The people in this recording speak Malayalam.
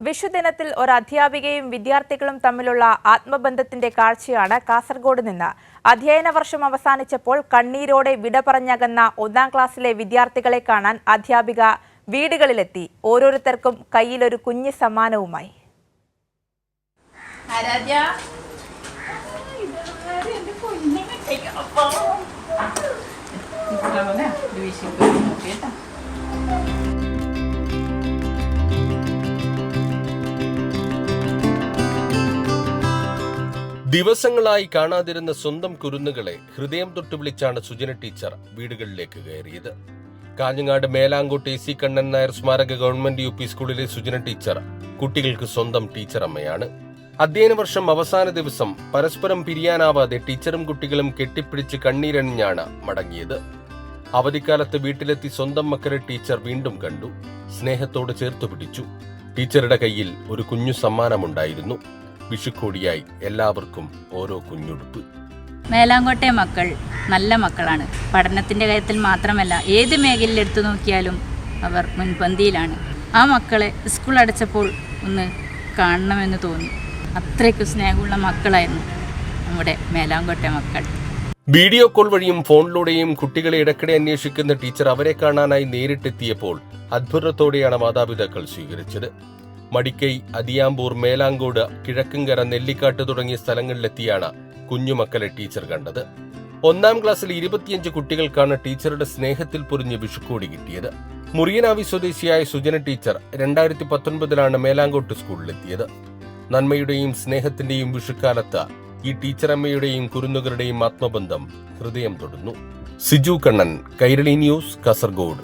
വിഷുദിനത്തിൽ ഒരു അധ്യാപികയും വിദ്യാർത്ഥികളും തമ്മിലുള്ള ആത്മബന്ധത്തിന്റെ കാഴ്ചയാണ് കാസർഗോഡ് നിന്ന്. അധ്യയന വർഷം അവസാനിച്ചപ്പോൾ കണ്ണീരോടെ വിട പറഞ്ഞകന്ന 1ാം ക്ലാസ്സിലെ വിദ്യാർത്ഥികളെ കാണാൻ അധ്യാപിക വീടുകളിലെത്തി. ഓരോരുത്തർക്കും കയ്യിലൊരു കുഞ്ഞു സമ്മാനവുമായി. ദിവസങ്ങളായി കാണാതിരുന്ന സ്വന്തം കുരുന്നുകളെ ഹൃദയം തൊട്ട് വിളിച്ചാണ് സുജന ടീച്ചർ വീടുകളിലേക്ക് കയറിയത്. കാഞ്ഞങ്ങാട് മേലാങ്കോട്ട് AC കണ്ണൻ നായർ സ്മാരക ഗവൺമെന്റ് UP സ്കൂളിലെ സുജന ടീച്ചർ കുട്ടികൾക്ക് സ്വന്തം ടീച്ചർ അമ്മയാണ്. അധ്യയന വർഷം അവസാന ദിവസം പരസ്പരം പിരിയാനാവാതെ ടീച്ചറും കുട്ടികളും കെട്ടിപ്പിടിച്ച് കണ്ണീരണിഞ്ഞാണ് മടങ്ങിയത്. അവധിക്കാലത്ത് വീട്ടിലെത്തി സ്വന്തം മക്കളെ ടീച്ചർ വീണ്ടും കണ്ടു. സ്നേഹത്തോട് ചേർത്തു പിടിച്ചു. ടീച്ചറുടെ കയ്യിൽ ഒരു കുഞ്ഞു സമ്മാനമുണ്ടായിരുന്നു. വിഷുക്കോടിയായി എല്ലാവർക്കും ഓരോ കുഞ്ഞുടുപ്പ്. മേലാങ്കോട്ടെ മക്കൾ നല്ല മക്കളാണ്. പഠനത്തിൻ്റെ കാര്യത്തിൽ മാത്രമല്ല, ഏത് മേഖലയിൽ എടുത്തു നോക്കിയാലും അവർ മുൻപന്തിയിലാണ്. ആ മക്കളെ സ്കൂൾ അടച്ചപ്പോൾ ഒന്ന് കാണണമെന്ന് തോന്നി. അത്രയ്ക്ക് സ്നേഹമുള്ള മക്കളായിരുന്നു നമ്മുടെ മേലാങ്കോട്ടെ മക്കൾ. വീഡിയോ കോൾ വഴിയും ഫോണിലൂടെയും കുട്ടികളെ ഇടയ്ക്കിടെ അന്വേഷിക്കുന്ന ടീച്ചർ അവരെ കാണാനായി നേരിട്ടെത്തിയപ്പോൾ അത്ഭുതത്തോടെയാണ് മാതാപിതാക്കൾ സ്വീകരിച്ചത്. മടിക്കൈ, അതിയാമ്പൂർ, മേലാങ്കോട്, കിഴക്കങ്കര, നെല്ലിക്കാട്ട് തുടങ്ങിയ സ്ഥലങ്ങളിലെത്തിയാണ് കുഞ്ഞുമക്കളെ ടീച്ചർ കണ്ടത്. 1ാം ക്ലാസ്സിൽ 25 കുട്ടികൾക്കാണ് ടീച്ചറുടെ സ്നേഹത്തിൽ പൊരിഞ്ഞ് വിഷുക്കോടി കിട്ടിയത്. മുറിയനാവി സ്വദേശിയായ സുജന ടീച്ചർ 2019 മേലാങ്കോട്ട് സ്കൂളിലെത്തിയത്. നന്മയുടെയും സ്നേഹത്തിന്റെയും വിഷുക്കാലത്ത് ഈ ടീച്ചറമ്മയുടെയും കുരുന്നുകളുടെയും ആത്മബന്ധം ഹൃദയം തൊടുന്നു. സിജു കണ്ണൻ, കൈരളി ന്യൂസ്, കാസർഗോഡ്.